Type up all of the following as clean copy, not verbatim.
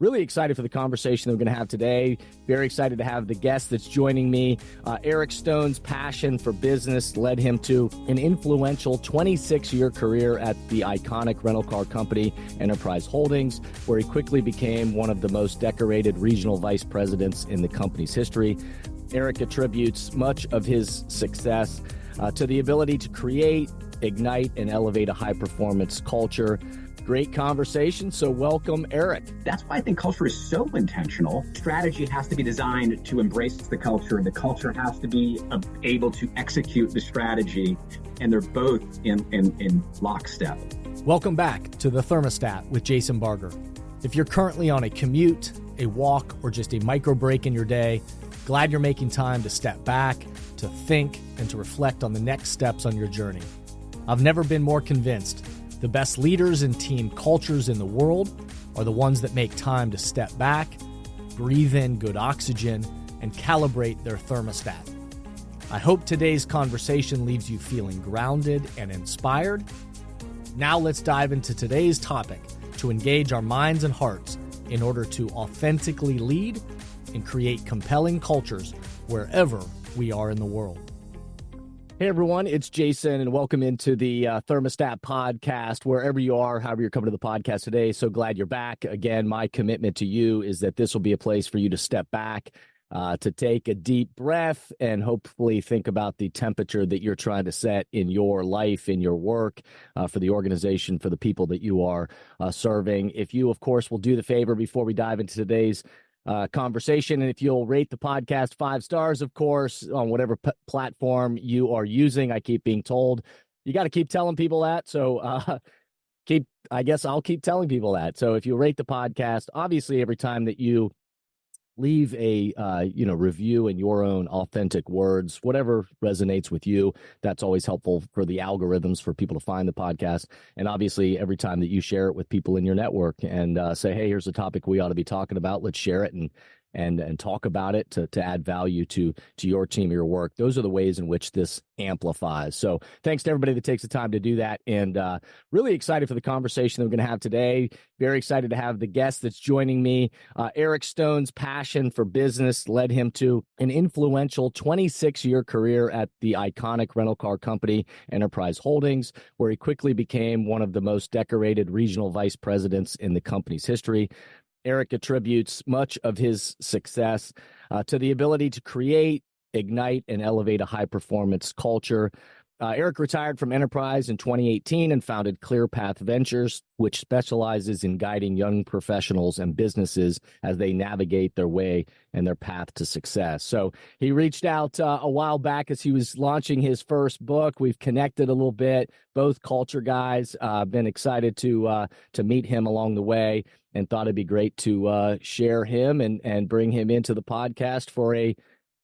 Really excited for the conversation that we're going to have today. Very excited to have the guest that's joining me. Eric Stone's passion for business led him to an influential 26-year career at the iconic rental car company, Enterprise Holdings, where he quickly became one of the most decorated regional vice presidents in the company's history. Eric attributes much of his success to the ability to create, ignite, and elevate a high-performance culture. Great conversation. So welcome, Eric. That's why I think culture is so intentional. Strategy has to be designed to embrace the culture. The culture has to be able to execute the strategy, and they're both in lockstep. Welcome back to The Thermostat with Jason Barger. If you're currently on a commute, a walk, or just a micro break in your day, glad you're making time to step back, to think, and to reflect on the next steps on your journey. I've never been more convinced the best leaders and team cultures in the world are the ones that make time to step back, breathe in good oxygen, and calibrate their thermostat. I hope today's conversation leaves you feeling grounded and inspired. Now let's dive into today's topic to engage our minds and hearts in order to authentically lead and create compelling cultures wherever we are in the world. Hey, everyone, it's Jason, and welcome into the Thermostat podcast, wherever you are, however you're coming to the podcast today. So glad you're back. Again, my commitment to you is that this will be a place for you to step back, to take a deep breath, and hopefully think about the temperature that you're trying to set in your life, in your work, for the organization, for the people that you are serving. If you, of course, will do the favor before we dive into today's conversation, and if you'll rate the podcast 5 stars, of course, on whatever platform you are using. I keep being told you got to keep telling people that, so I guess I'll keep telling people that. So if you rate the podcast, obviously every time that you leave a review in your own authentic words, whatever resonates with you, that's always helpful for the algorithms, for people to find the podcast. And obviously every time that you share it with people in your network and say, hey, here's a topic we ought to be talking about, let's share it and talk about it to add value to your team or your work. Those are the ways in which this amplifies. So thanks to everybody that takes the time to do that, and really excited for the conversation that we're going to have today. Very excited to have the guest that's joining me. Eric Stone's passion for business led him to an influential 26-year career at the iconic rental car company, Enterprise Holdings, where he quickly became one of the most decorated regional vice presidents in the company's history. Eric attributes much of his success to the ability to create, ignite, and elevate a high-performance culture. Eric retired from Enterprise in 2018 and founded Clear Path Ventures, which specializes in guiding young professionals and businesses as they navigate their way and their path to success. So he reached out a while back as he was launching his first book. We've connected a little bit, both culture guys. Been excited to meet him along the way, and thought it'd be great to share him and bring him into the podcast for a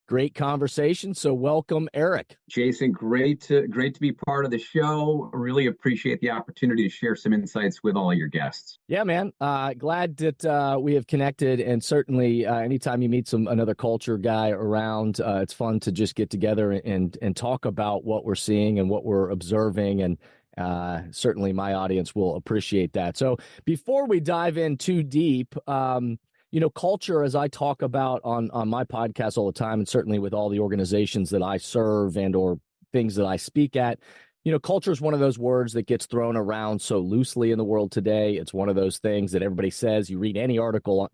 great conversation. So welcome, Eric. Jason, great to be part of the show. Really appreciate the opportunity to share some insights with all your guests. Yeah, man. Glad that we have connected, and certainly anytime you meet another culture guy around, it's fun to just get together and talk about what we're seeing and what we're observing, and certainly my audience will appreciate that. So before we dive in too deep, culture, as I talk about on my podcast all the time, and certainly with all the organizations that I serve and or things that I speak at, culture is one of those words that gets thrown around so loosely in the world today. It's one of those things that everybody says. You read any article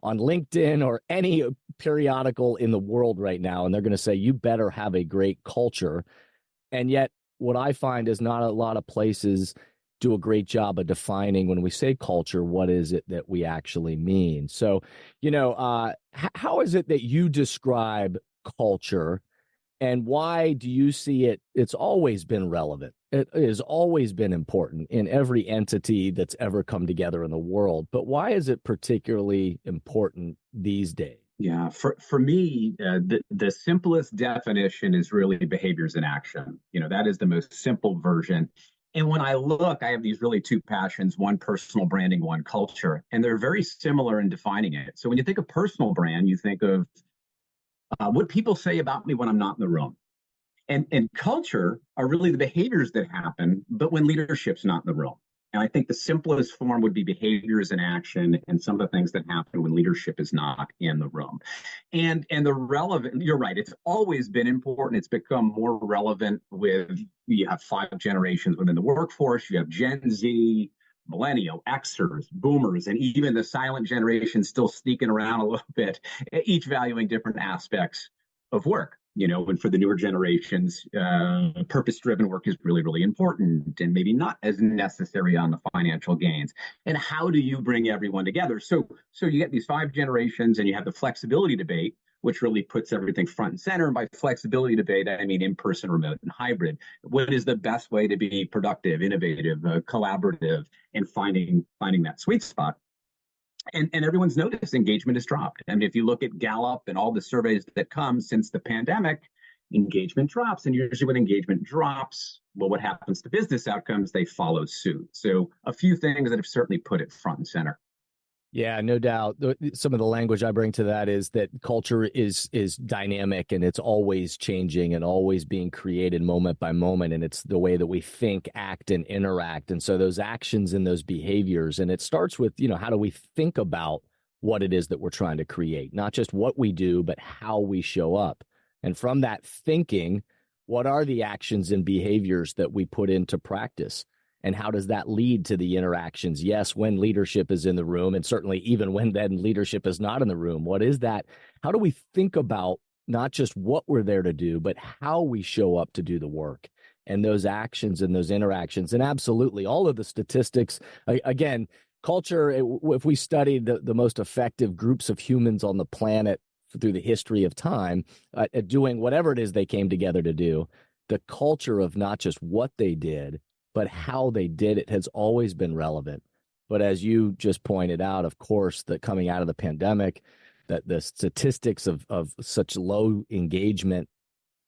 on LinkedIn or any periodical in the world right now, and they're going to say, you better have a great culture. And yet what I find is not a lot of places do a great job of defining, when we say culture, what is it that we actually mean. So, how is it that you describe culture, and why do you see it? It's always been relevant. It has always been important in every entity that's ever come together in the world. But why is it particularly important these days? Yeah, for me, the simplest definition is really behaviors in action. That is the most simple version. And when I look, I have these really 2 passions, one personal branding, one culture, and they're very similar in defining it. So when you think of personal brand, you think of what people say about me when I'm not in the room. And culture are really the behaviors that happen, but when leadership's not in the room. And I think the simplest form would be behaviors in action and some of the things that happen when leadership is not in the room. And the relevant, you're right, it's always been important. It's become more relevant with, you have 5 generations within the workforce, you have Gen Z, millennial, Xers, boomers, and even the silent generation still sneaking around a little bit, each valuing different aspects of work. And for the newer generations, purpose-driven work is really, really important and maybe not as necessary on the financial gains. And how do you bring everyone together? So you get these 5 generations and you have the flexibility debate, which really puts everything front and center. And by flexibility debate, I mean in-person, remote, and hybrid. What is the best way to be productive, innovative, collaborative, and finding that sweet spot? And everyone's noticed engagement has dropped. I mean, if you look at Gallup and all the surveys that come since the pandemic, engagement drops. And usually when engagement drops, well, what happens to business outcomes? They follow suit. So a few things that have certainly put it front and center. Yeah, no doubt. Some of the language I bring to that is that culture is dynamic and it's always changing and always being created moment by moment. And it's the way that we think, act, and interact. And so those actions and those behaviors, and it starts with, how do we think about what it is that we're trying to create? Not just what we do, but how we show up. And from that thinking, what are the actions and behaviors that we put into practice? And how does that lead to the interactions? Yes, when leadership is in the room, and certainly even when then leadership is not in the room. What is that? How do we think about not just what we're there to do, but how we show up to do the work and those actions and those interactions? And absolutely, all of the statistics, again, culture, if we studied the most effective groups of humans on the planet through the history of time, at doing whatever it is they came together to do, the culture of not just what they did, but how they did it has always been relevant. But as you just pointed out, of course, that coming out of the pandemic, that the statistics of such low engagement,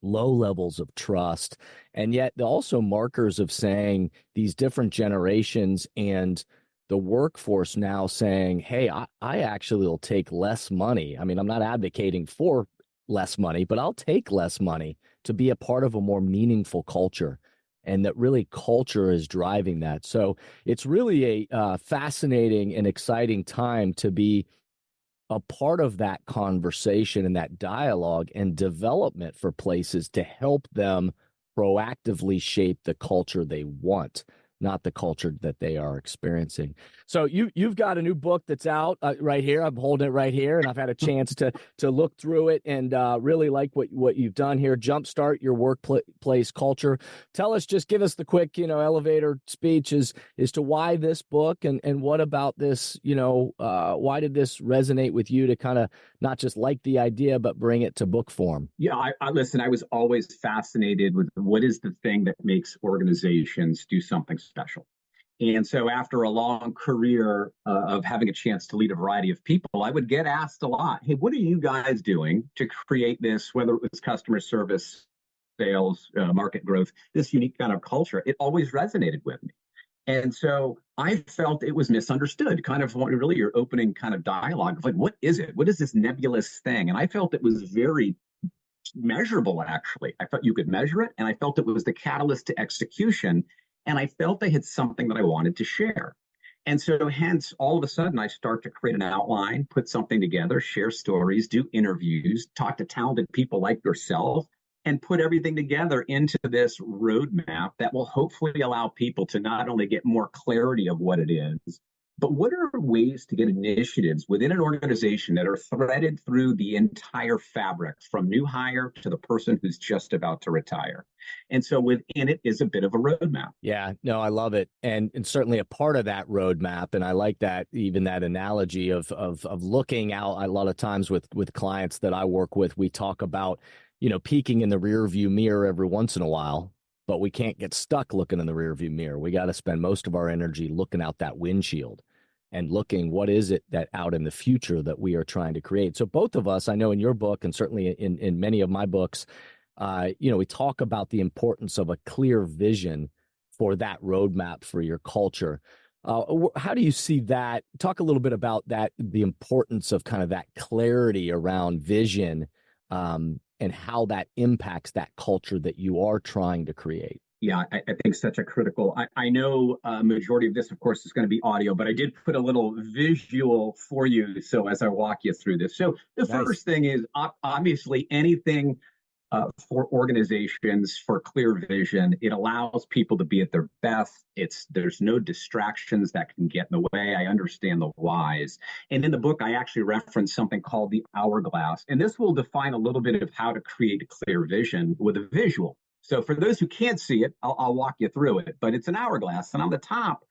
low levels of trust, and yet also markers of saying these different generations and the workforce now saying, hey, I actually will take less money. I mean, I'm not advocating for less money, but I'll take less money to be a part of a more meaningful culture. And that really culture is driving that. So it's really a fascinating and exciting time to be a part of that conversation and that dialogue and development for places to help them proactively shape the culture they want, not the culture that they are experiencing. So you've got a new book that's out right here. I'm holding it right here, and I've had a chance to look through it and really like what you've done here. Jumpstart Your Workplace Culture. Tell us, just give us the quick, elevator speech as to why this book and what about this, why did this resonate with you to kind of not just like the idea, but bring it to book form? Yeah, I listen, I was always fascinated with what is the thing that makes organizations do something special. And so after a long career of having a chance to lead a variety of people, I would get asked a lot, hey, what are you guys doing to create this, whether it was customer service, sales, market growth, this unique kind of culture? It always resonated with me. And so I felt it was misunderstood, kind of really your opening kind of dialogue of like, what is it? What is this nebulous thing? And I felt it was very measurable, actually. I felt you could measure it, and I felt it was the catalyst to execution. And I felt they had something that I wanted to share. And so hence, all of a sudden, I start to create an outline, put something together, share stories, do interviews, talk to talented people like yourself, and put everything together into this roadmap that will hopefully allow people to not only get more clarity of what it is, but what are ways to get initiatives within an organization that are threaded through the entire fabric, from new hire to the person who's just about to retire. And so within it is a bit of a roadmap. Yeah, no, I love it. And certainly a part of that roadmap. And I like that, even that analogy of looking out. A lot of times with clients that I work with, we talk about, peeking in the rear view mirror every once in a while, but we can't get stuck looking in the rear view mirror. We got to spend most of our energy looking out that windshield and looking, what is it that out in the future that we are trying to create? So both of us, I know in your book, and certainly in many of my books, we talk about the importance of a clear vision for that roadmap for your culture. How do you see that? Talk a little bit about that, the importance of kind of that clarity around vision, and how that impacts that culture that you are trying to create. Yeah, I think such a critical. I know a majority of this, of course, is going to be audio, but I did put a little visual for you. So as I walk you through this, so the Nice. first thing is obviously anything for organizations for clear vision. It allows people to be at their best. There's no distractions that can get in the way. I understand the whys. And in the book, I actually reference something called the hourglass. And this will define a little bit of how to create clear vision with a visual. So for those who can't see it, I'll walk you through it. But it's an hourglass. And on the top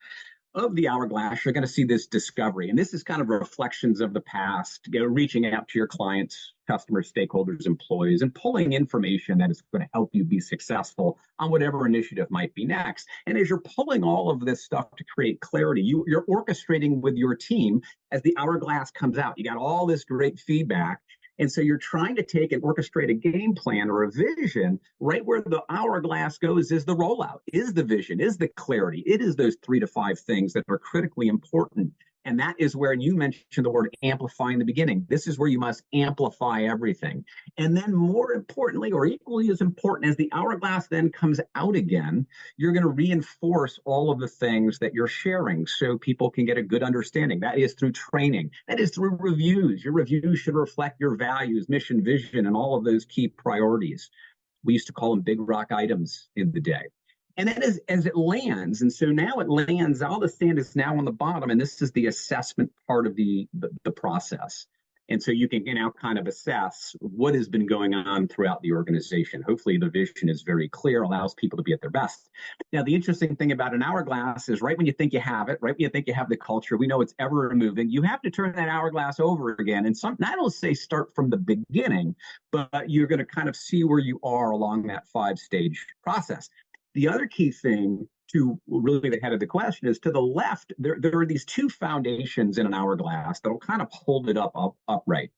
of the hourglass, you're going to see this discovery. And this is kind of reflections of the past, reaching out to your clients, customers, stakeholders, employees, and pulling information that is going to help you be successful on whatever initiative might be next. And as you're pulling all of this stuff to create clarity, you're orchestrating with your team as the hourglass comes out. You got all this great feedback. And so you're trying to take and orchestrate a game plan or a vision. Right where the hourglass goes is the rollout, is the vision, is the clarity. It is those 3 to 5 things that are critically important. And that is where you mentioned the word amplify in the beginning. This is where you must amplify everything. And then more importantly, or equally as important, as the hourglass then comes out again, you're going to reinforce all of the things that you're sharing so people can get a good understanding. That is through training. That is through reviews. Your reviews should reflect your values, mission, vision, and all of those key priorities. We used to call them big rock items in the day. And then as it lands, and so now it lands, all the sand is now on the bottom, and this is the assessment part of the process. And so you can now kind of assess what has been going on throughout the organization. Hopefully the vision is very clear, allows people to be at their best. Now, the interesting thing about an hourglass is right when you think you have it, right when you think you have the culture, we know it's ever moving, you have to turn that hourglass over again. And I don't say start from the beginning, but you're going to kind of see where you are along that 5-stage process. The other key thing to really the head of the question is to the left, there are these 2 foundations in an hourglass that will kind of hold it upright.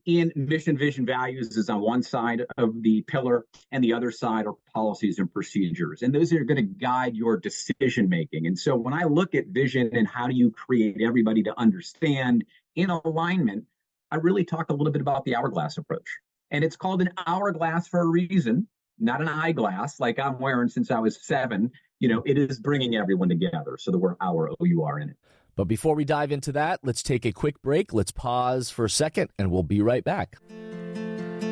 And mission, vision, values is on one side of the pillar, and the other side are policies and procedures. And those are going to guide your decision making. And so when I look at vision and how do you create everybody to understand in alignment, I really talk a little bit about the hourglass approach. And it's called an hourglass for a reason, not an eyeglass like I'm wearing since I was 7. It is bringing everyone together. So the word hour, O-U-R in it. But before we dive into that, let's take a quick break. Let's pause for a second, and we'll be right back.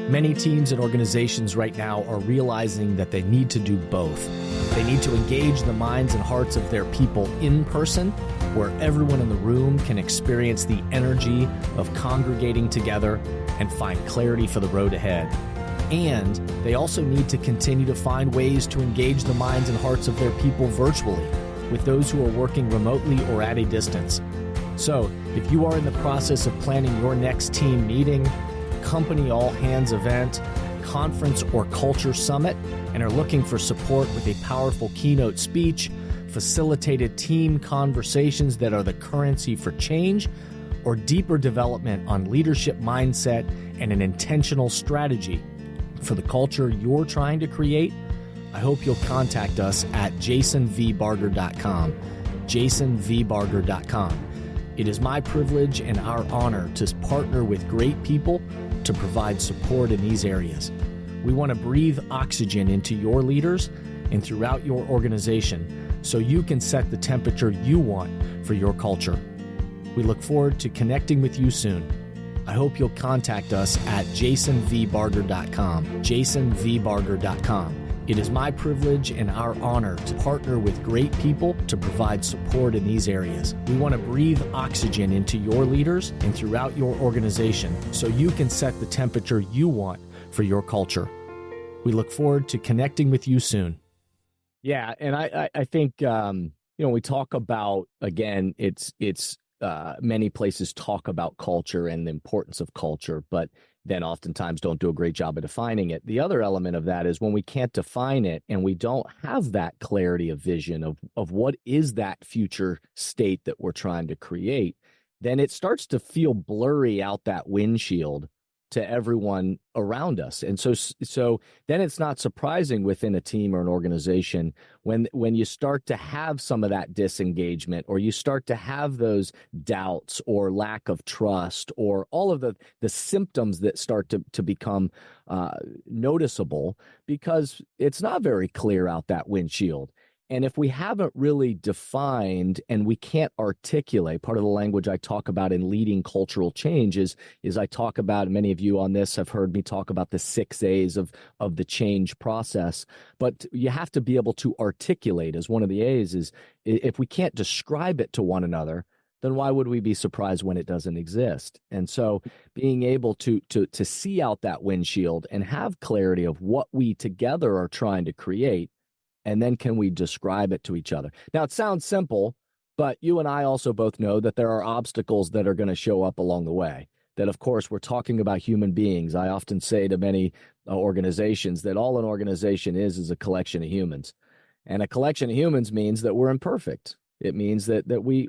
Many teams and organizations right now are realizing that they need to do both. They need to engage the minds and hearts of their people in person, where everyone in the room can experience the energy of congregating together and find clarity for the road ahead. And they also need to continue to find ways to engage the minds and hearts of their people virtually with those who are working remotely or at a distance. So, if you are in the process of planning your next team meeting, company all-hands event, conference or culture summit, and are looking for support with a powerful keynote speech, facilitated team conversations that are the currency for change, or deeper development on leadership mindset and an intentional strategy for the culture you're trying to create, I hope you'll contact us at jasonvbarger.com, jasonvbarger.com. It is my privilege and our honor to partner with great people to provide support in these areas. We want to breathe oxygen into your leaders and throughout your organization so you can set the temperature you want for your culture. We look forward to connecting with you soon. I hope you'll contact us at jasonvbarger.com, jasonvbarger.com. It is my privilege and our honor to partner with great people to provide support in these areas. We want to breathe oxygen into your leaders and throughout your organization so you can set the temperature you want for your culture. We look forward to connecting with you soon. Yeah, and I think we talk about, again, it's many places talk about culture and the importance of culture, but then oftentimes don't do a great job of defining it. The other element of that is when we can't define it and we don't have that clarity of vision of what is that future state that we're trying to create, then it starts to feel blurry out that windshield to everyone around us. And so then it's not surprising within a team or an organization when you start to have some of that disengagement, or you start to have those doubts or lack of trust, or all of the symptoms that start to become noticeable, because it's not very clear out that windshield. And if we haven't really defined and we can't articulate, part of the language I talk about in leading cultural change is I talk about, many of you on this have heard me talk about the 6 A's of the change process. But you have to be able to articulate as one of the A's is, if we can't describe it to one another, then why would we be surprised when it doesn't exist? And so being able to see out that windshield and have clarity of what we together are trying to create, and then can we describe it to each other? Now, it sounds simple, but you and I also both know that there are obstacles that are going to show up along the way. That, of course, we're talking about human beings. I often say to many organizations that all an organization is a collection of humans. And a collection of humans means that we're imperfect. It means that we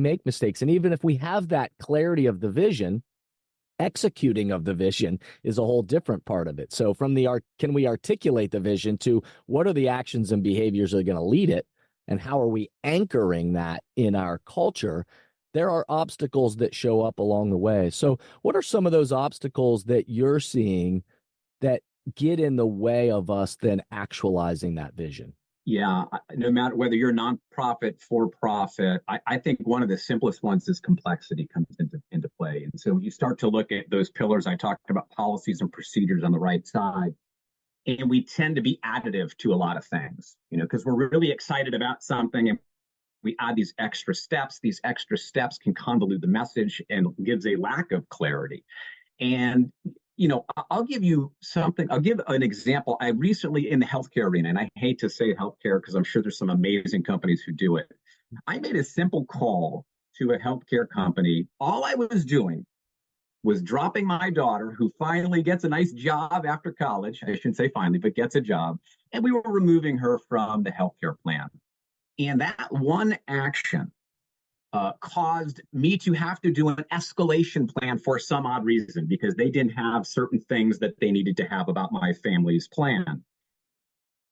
make mistakes. And even if we have that clarity of the vision, executing of the vision is a whole different part of it. So from can we articulate the vision to what are the actions and behaviors that are going to lead it, and how are we anchoring that in our culture? There are obstacles that show up along the way. So what are some of those obstacles that you're seeing that get in the way of us then actualizing that vision? Yeah, no matter whether you're nonprofit, for profit, I think one of the simplest ones is complexity comes into play. And so you start to look at those pillars I talked about, policies and procedures on the right side, and we tend to be additive to a lot of things, because we're really excited about something and we add these extra steps. These extra steps can convolute the message and gives a lack of clarity. And I'll give you something. I'll give an example. I recently, in the healthcare arena, and I hate to say healthcare because I'm sure there's some amazing companies who do it. I made a simple call to a healthcare company. All I was doing was dropping my daughter, who finally gets a nice job after college. I shouldn't say finally, but gets a job. And we were removing her from the healthcare plan. And that one action caused me to have to do an escalation plan for some odd reason, because they didn't have certain things that they needed to have about my family's plan.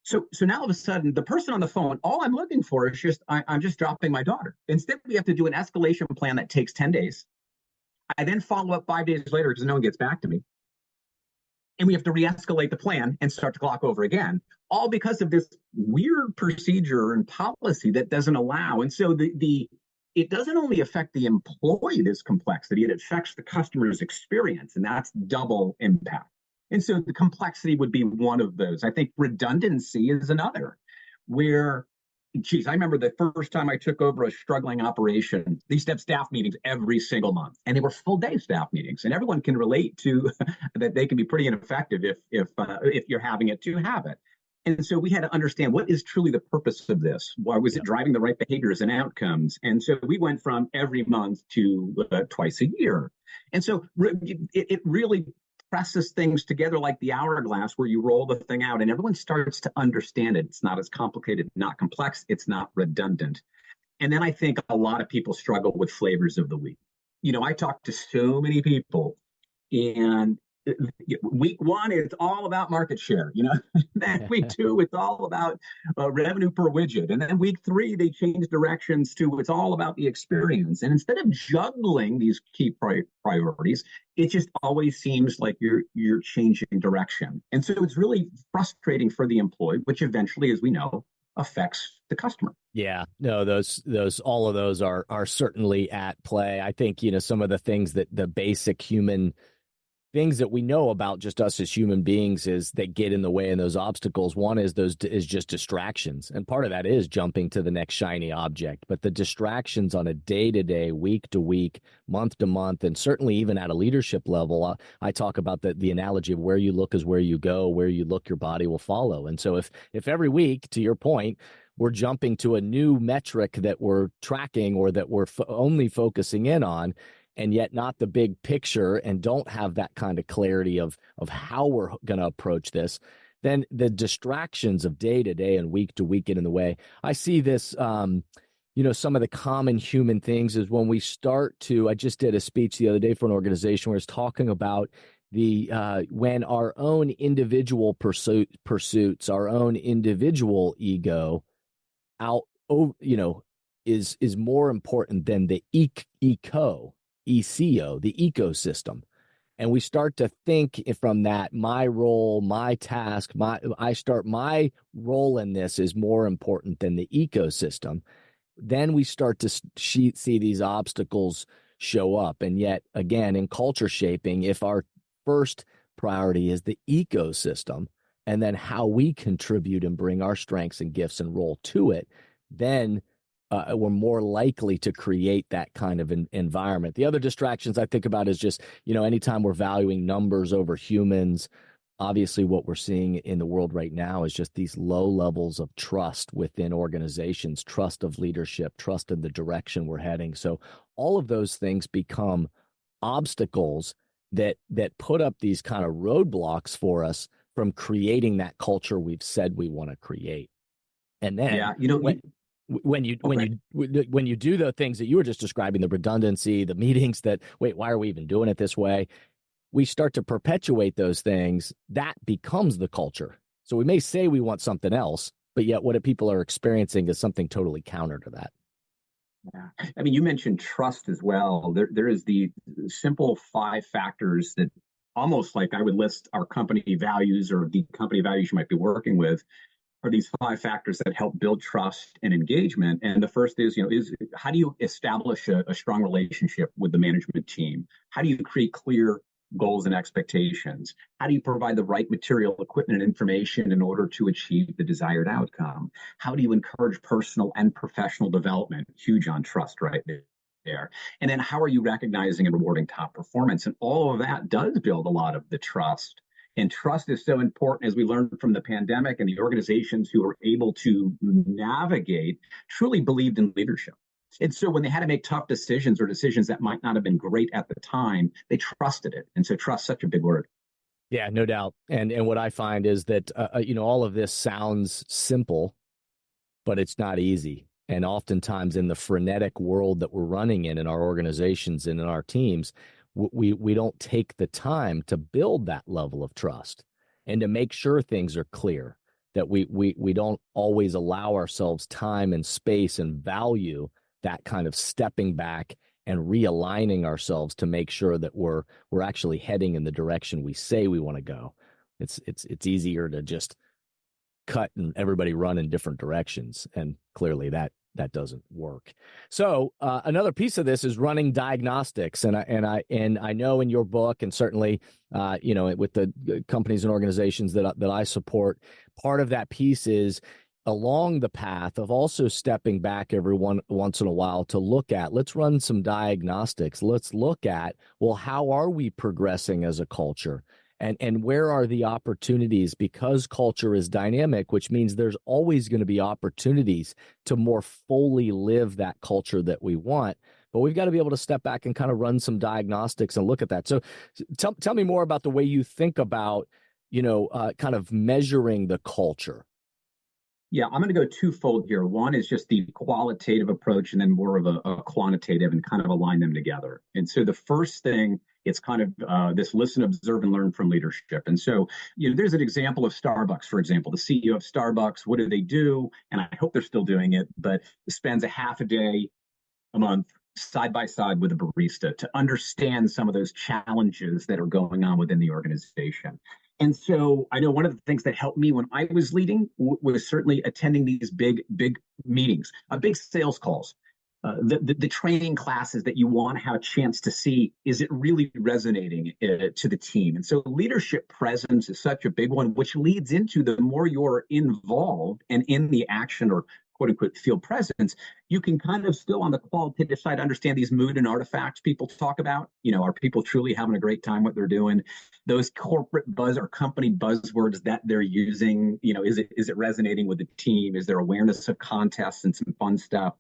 So now all of a sudden, the person on the phone, all I'm looking for is just, I'm just dropping my daughter. Instead, we have to do an escalation plan that takes 10 days. I then follow up 5 days later because no one gets back to me. And we have to re-escalate the plan and start the clock over again, all because of this weird procedure and policy that doesn't allow. And so it doesn't only affect the employee, this complexity, it affects the customer's experience, and that's double impact. And so the complexity would be one of those. I think redundancy is another, where, I remember the first time I took over a struggling operation, they used to have staff meetings every single month, and they were full-day staff meetings, and everyone can relate to that they can be pretty ineffective if you're having it to have it. And so we had to understand, what is truly the purpose of this? Why was it driving the right behaviors and outcomes? And so we went from every month to twice a year. And so it really presses things together like the hourglass, where you roll the thing out and everyone starts to understand it. It's not as complicated, not complex. It's not redundant. And then I think a lot of people struggle with flavors of the week. I talk to so many people, and week one, it's all about market share. Then week two, it's all about revenue per widget. And then week three, they change directions to it's all about the experience. And instead of juggling these key priorities, it just always seems like you're changing direction. And so it's really frustrating for the employee, which eventually, as we know, affects the customer. Yeah, no, all of those are certainly at play. I think, some of the things that the basic human things that we know about just us as human beings is that get in the way, and those obstacles. One is just distractions. And part of that is jumping to the next shiny object. But the distractions on a day-to-day, week-to-week, month-to-month, and certainly even at a leadership level, I talk about the analogy of where you look is where you go, where you look, your body will follow. And so if every week, to your point, we're jumping to a new metric that we're tracking or that we're only focusing in on, and yet not the big picture, and don't have that kind of clarity of how we're going to approach this, then the distractions of day to day and week to week get in the way. I see this, some of the common human things is when we start to, I just did a speech the other day for an organization where it's talking about the when our own individual pursuits, our own individual ego out, is more important than the eco, the ecosystem. And we start to think from that, my role, my task, my role in this is more important than the ecosystem. Then we start to see these obstacles show up. And yet, again, in culture shaping, if our first priority is the ecosystem and then how we contribute and bring our strengths and gifts and role to it, then we're more likely to create that kind of environment. The other distractions I think about is just, anytime we're valuing numbers over humans, obviously what we're seeing in the world right now is just these low levels of trust within organizations, trust of leadership, trust in the direction we're heading. So all of those things become obstacles that put up these kind of roadblocks for us from creating that culture we've said we want to create. And then when you do the things that you were just describing, the redundancy, the meetings that, wait, why are we even doing it this way? We start to perpetuate those things. That becomes the culture. So we may say we want something else, but yet what people are experiencing is something totally counter to that. Yeah. I mean, you mentioned trust as well. There is the simple 5 factors that almost like I would list our company values or the company values you might be working with are these 5 factors that help build trust and engagement. And the first is how do you establish a strong relationship with the management team? How do you create clear goals and expectations? How do you provide the right material, equipment, and information in order to achieve the desired outcome? How do you encourage personal and professional development? Huge on trust right there. And then how are you recognizing and rewarding top performance? And all of that does build a lot of the trust. And trust is so important, as we learned from the pandemic, and the organizations who were able to navigate truly believed in leadership. And so when they had to make tough decisions or decisions that might not have been great at the time, they trusted it. And so trust, such a big word. Yeah, no doubt. And what I find is that, all of this sounds simple, but it's not easy. And oftentimes in the frenetic world that we're running in our organizations and in our teams, we don't take the time to build that level of trust and to make sure things are clear, that we don't always allow ourselves time and space and value that kind of stepping back and realigning ourselves to make sure that we're actually heading in the direction we say we want to go. It's easier to just cut and everybody run in different directions, and clearly that doesn't work. So another piece of this is running diagnostics, and I know in your book, and certainly with the companies and organizations that I support, part of that piece is along the path of also stepping back every once in a while to look at, let's run some diagnostics. Let's look at, well, how are we progressing as a culture? And where are the opportunities? Because culture is dynamic, which means there's always going to be opportunities to more fully live that culture that we want. But we've got to be able to step back and kind of run some diagnostics and look at that. So tell me more about the way you think about, kind of measuring the culture. Yeah, I'm going to go twofold here. One is just the qualitative approach, and then more of a quantitative, and kind of align them together. And so the first thing, it's kind of this listen, observe, and learn from leadership. And so, there's an example of Starbucks, for example. The CEO of Starbucks, what do they do? And I hope they're still doing it, but spends a half a day a month side by side with a barista to understand some of those challenges that are going on within the organization. And so I know one of the things that helped me when I was leading was certainly attending these big meetings, big sales calls, the training classes that you want to have a chance to see. Is it really resonating to the team? And so leadership presence is such a big one, which leads into the more you're involved and in the action, or quote unquote field presence, you can kind of still on the qualitative side understand these mood and artifacts people talk about. Are people truly having a great time what they're doing? Those corporate buzz or company buzzwords that they're using, is it resonating with the team? Is there awareness of contests and some fun stuff?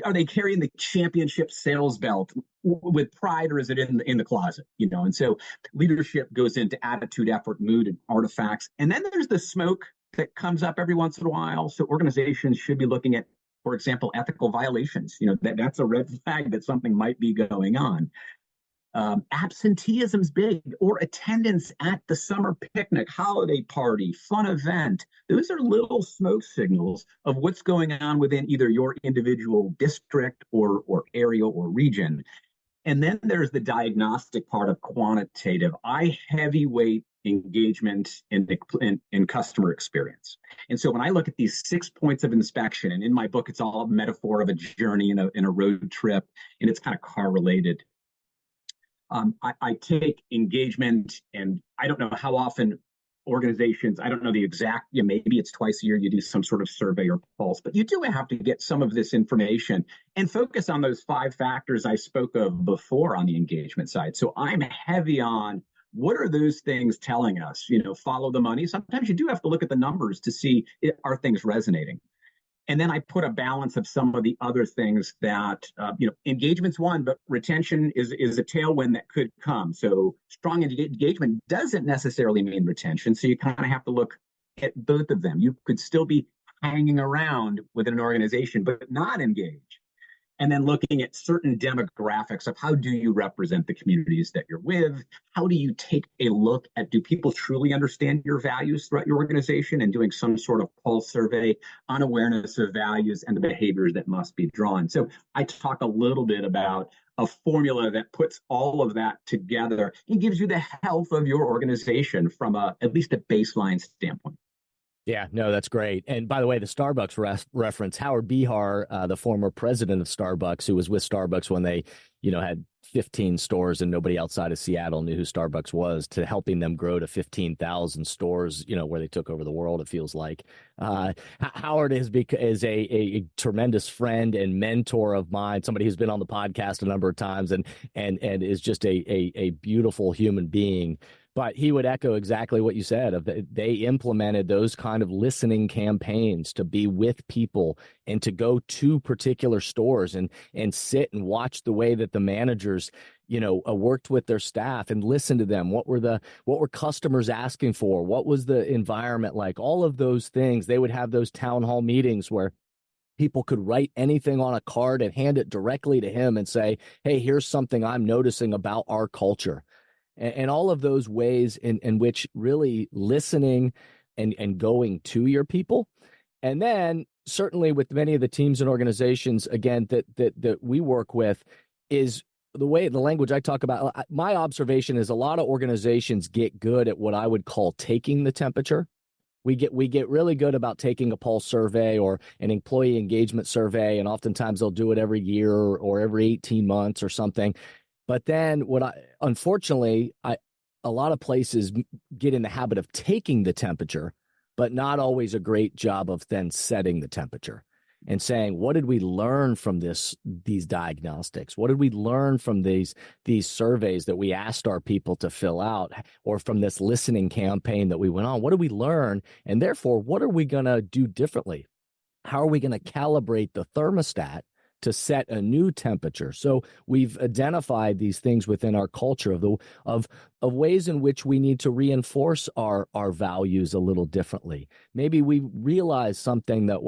Are they carrying the championship sales belt with pride, or is it in the closet? And so leadership goes into attitude, effort, mood, and artifacts. And then there's the smoke that comes up every once in a while. So organizations should be looking at, for example, ethical violations. That's a red flag that something might be going on. Absenteeism's big, or attendance at the summer picnic, holiday party, fun event. Those are little smoke signals of what's going on within either your individual district or area or region. And then there's the diagnostic part of quantitative. I heavyweight engagement in customer experience. And so when I look at these 6 points of inspection, and in my book, it's all a metaphor of a journey in a road trip, and it's kind of car related. I take engagement, and I don't know how often organizations, I don't know the exact, maybe it's twice a year you do some sort of survey or pulse, but you do have to get some of this information and focus on those 5 factors I spoke of before on the engagement side. So I'm heavy on what are those things telling us, follow the money. Sometimes you do have to look at the numbers to see, are things resonating? And then I put a balance of some of the other things that, engagement's one, but retention is a tailwind that could come. So strong engagement doesn't necessarily mean retention. So you kind of have to look at both of them. You could still be hanging around within an organization, but not engaged. And then looking at certain demographics of how do you represent the communities that you're with? How do you take a look at, do people truly understand your values throughout your organization, and doing some sort of pulse survey on awareness of values and the behaviors that must be drawn. So I talk a little bit about a formula that puts all of that together and gives you the health of your organization from at least a baseline standpoint. Yeah, no, that's great. And by the way, the Starbucks reference, Howard Behar, the former president of Starbucks, who was with Starbucks when they, had 15 stores and nobody outside of Seattle knew who Starbucks was, to helping them grow to 15,000 stores, where they took over the world, it feels like. Howard is a tremendous friend and mentor of mine, somebody who's been on the podcast a number of times and is just a beautiful human being. But he would echo exactly what you said. They implemented those kind of listening campaigns to be with people and to go to particular stores and sit and watch the way that the managers, worked with their staff and listened to them. What were customers asking for? What was the environment like? All of those things. They would have those town hall meetings where people could write anything on a card and hand it directly to him and say, hey, here's something I'm noticing about our culture. And all of those ways in which really listening and going to your people. And then certainly with many of the teams and organizations, again, that we work with, is the language I talk about. My observation is a lot of organizations get good at what I would call taking the temperature. We get really good about taking a pulse survey or an employee engagement survey, and oftentimes they'll do it every year or every 18 months or something. But then unfortunately, a lot of places get in the habit of taking the temperature, but not always a great job of then setting the temperature and saying, what did we learn from these diagnostics? What did we learn from these surveys that we asked our people to fill out, or from this listening campaign that we went on? What did we learn? And therefore, what are we going to do differently? How are we going to calibrate the thermostat to set a new temperature? So we've identified these things within our culture of ways in which we need to reinforce our values a little differently. Maybe we realize something that,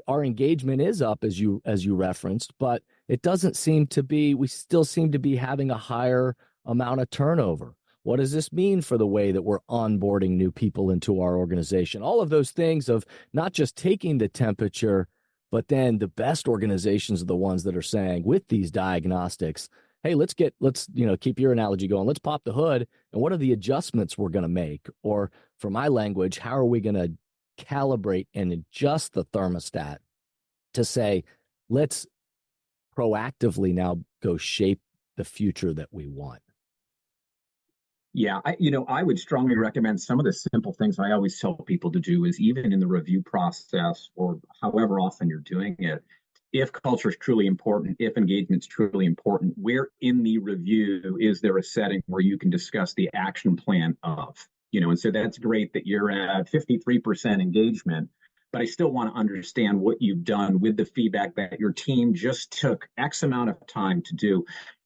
our engagement is up, as you referenced, but it doesn't seem to be, we still seem to be having a higher amount of turnover. What does this mean for the way that we're onboarding new people into our organization? All of those things of not just taking the temperature, but then the best organizations are the ones that are saying, with these diagnostics, hey, let's keep your analogy going. Let's pop the hood. And what are the adjustments we're going to make? Or for my language, how are we going to calibrate and adjust the thermostat to say, let's proactively now go shape the future that we want? Yeah, I would strongly recommend some of the simple things I always tell people to do is, even in the review process or however often you're doing it, if culture is truly important, if engagement is truly important, where in the review is there a setting where you can discuss the action plan of, and so that's great that you're at 53% engagement, but I still want to understand what you've done with the feedback that your team just took X amount of time to do.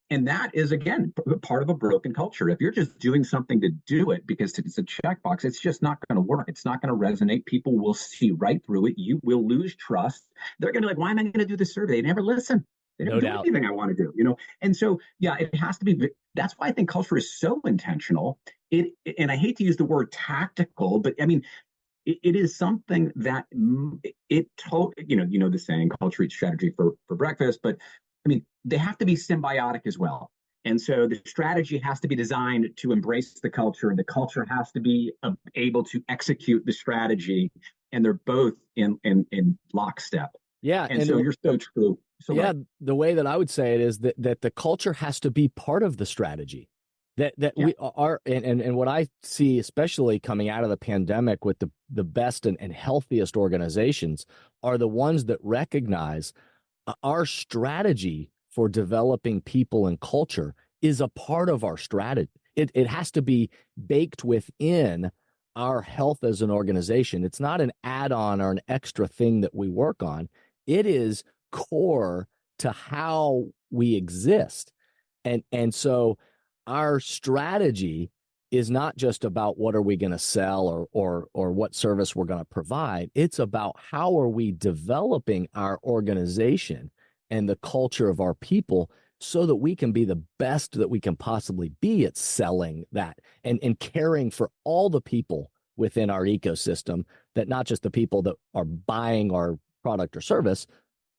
And that is, again, part of a broken culture. If you're just doing something to do it because it's a checkbox, it's just not going to work. It's not going to resonate. People will see right through it. You will lose trust. They're going to be like, why am I going to do this survey? They never listen. They No don't do doubt. anything I want to do. And so, yeah, it has to be. That's why I think culture is so intentional. And I hate to use the word tactical, but I mean, it is something that the saying, culture eats strategy for breakfast, but I mean, they have to be symbiotic as well. And so the strategy has to be designed to embrace the culture, and the culture has to be able to execute the strategy, and they're both in lockstep. Yeah. And so you're so true. So yeah, the way that I would say it is that the culture has to be part of the strategy. We are, and what I see, especially coming out of the pandemic, with the best and healthiest organizations are the ones that recognize our strategy for developing people and culture is a part of our strategy. It has to be baked within our health as an organization. It's not an add-on or an extra thing that we work on. It is core to how we exist. And so our strategy is not just about what are we going to sell or what service we're going to provide. It's about how are we developing our organization and the culture of our people so that we can be the best that we can possibly be at selling that and caring for all the people within our ecosystem, that not just the people that are buying our product or service,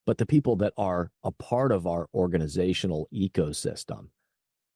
but the people that are a part of our organizational ecosystem.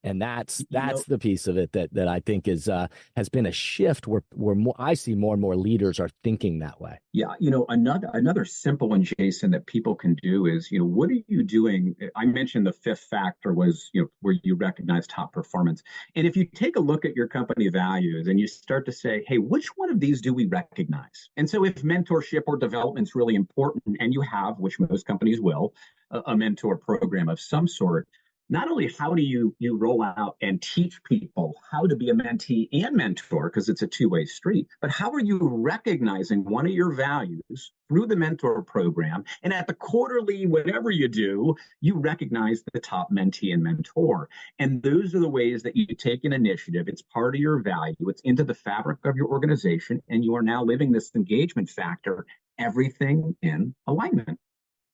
And that's the piece of it that I think has been a shift where I see more and more leaders are thinking that way. Yeah, another simple one, Jason, that people can do is, what are you doing? I mentioned the fifth factor was, where you recognize top performance. And if you take a look at your company values and you start to say, hey, which one of these do we recognize? And so if mentorship or development is really important, and you have, which most companies will, a mentor program of some sort, not only how do you roll out and teach people how to be a mentee and mentor, because it's a two-way street, but how are you recognizing one of your values through the mentor program? And at the quarterly, whatever you do, you recognize the top mentee and mentor. And those are the ways that you take an initiative. It's part of your value. It's into the fabric of your organization. And you are now living this engagement factor, everything in alignment.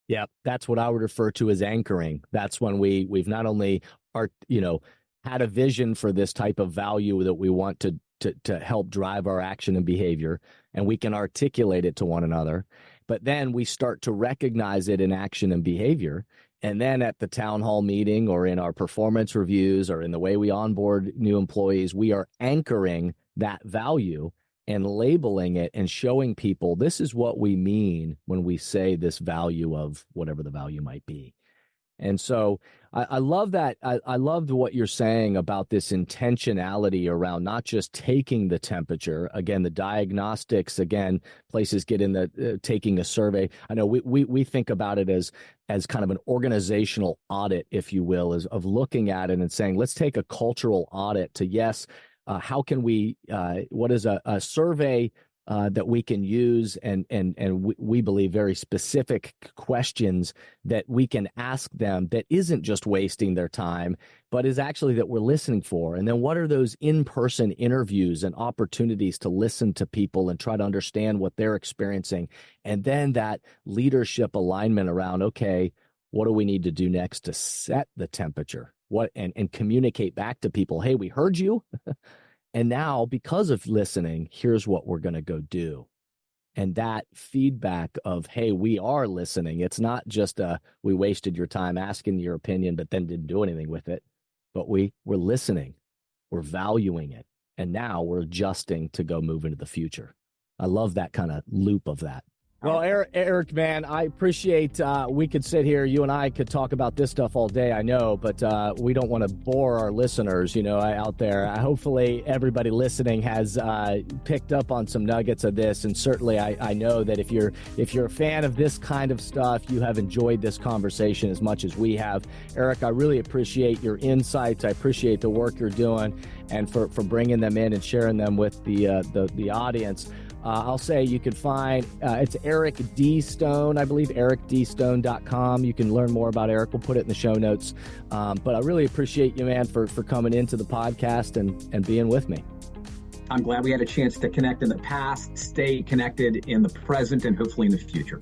Yeah, that's what I would refer to as anchoring. That's when we've not only had a vision for this type of value that we want to help drive our action and behavior, and we can articulate it to one another, but then we start to recognize it in action and behavior. And then at the town hall meeting or in our performance reviews or in the way we onboard new employees, we are anchoring that value and labeling it and showing people this is what we mean when we say this value of whatever the value might be. And so I love that. I loved what you're saying about this intentionality around not just taking the temperature. Again, the diagnostics, places get in the taking a survey. I know we think about it as kind of an organizational audit, if you will, of looking at it and saying, let's take a cultural audit to, yes, how can we, what is a survey that we can use and we believe very specific questions that we can ask them that isn't just wasting their time, but is actually that we're listening for. And then what are those in-person interviews and opportunities to listen to people and try to understand what they're experiencing? And then that leadership alignment around, okay, what do we need to do next to set the temperature? And communicate back to people, hey, we heard you. And now, because of listening, here's what we're going to go do. And that feedback of, hey, we are listening. It's not just we wasted your time asking your opinion, but then didn't do anything with it. But we're listening. We're valuing it. And now we're adjusting to go move into the future. I love that kind of loop of that. Well, Eric, man, I appreciate we could sit here. You and I could talk about this stuff all day, I know, but we don't want to bore our listeners, out there. Hopefully everybody listening has picked up on some nuggets of this. And certainly I know that if you're a fan of this kind of stuff, you have enjoyed this conversation as much as we have. Eric, I really appreciate your insights. I appreciate the work you're doing and for bringing them in and sharing them with the audience. I'll say you can find, it's Eric D. Stone, I believe, ericdstone.com. You can learn more about Eric. We'll put it in the show notes. But I really appreciate you, man, for coming into the podcast and being with me. I'm glad we had a chance to connect in the past, stay connected in the present, and hopefully in the future.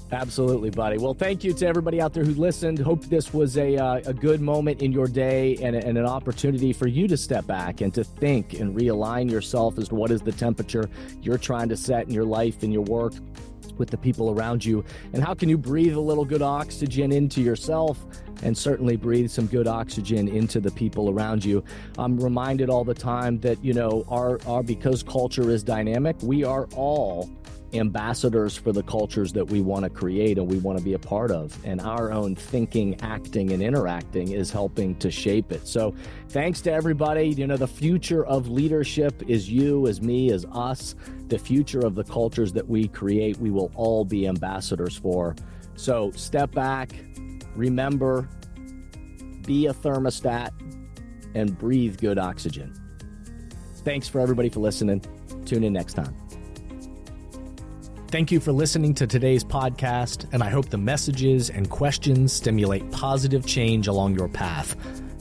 Absolutely, buddy. Well, thank you to everybody out there who listened. Hope this was a good moment in your day and an opportunity for you to step back and to think and realign yourself as to what is the temperature you're trying to set in your life and your work with the people around you, and how can you breathe a little good oxygen into yourself and certainly breathe some good oxygen into the people around you. I'm reminded all the time that, our because culture is dynamic, we are all ambassadors for the cultures that we want to create and we want to be a part of, and our own thinking, acting, and interacting is helping to shape it. So thanks to everybody. The future of leadership is you, is me, is us. The future of the cultures that we create, we will all be ambassadors for. So step back, remember, be a thermostat, and breathe good oxygen. Thanks for everybody for listening. Tune in next time. Thank you for listening to today's podcast, and I hope the messages and questions stimulate positive change along your path.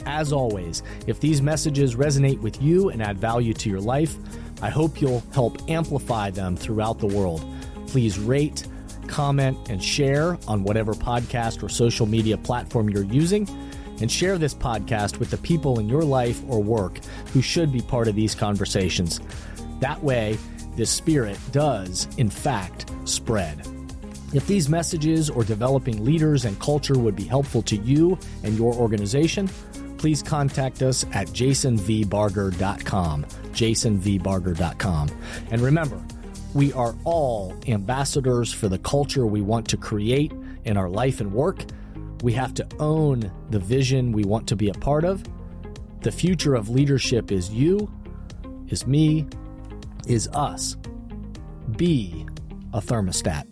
As always, if these messages resonate with you and add value to your life, I hope you'll help amplify them throughout the world. Please rate, comment, and share on whatever podcast or social media platform you're using, and share this podcast with the people in your life or work who should be part of these conversations. That way, this spirit does, in fact, spread. If these messages or developing leaders and culture would be helpful to you and your organization, please contact us at jasonvbarger.com, jasonvbarger.com. And remember, we are all ambassadors for the culture we want to create in our life and work. We have to own the vision we want to be a part of. The future of leadership is you, is me, is us. Be a thermostat.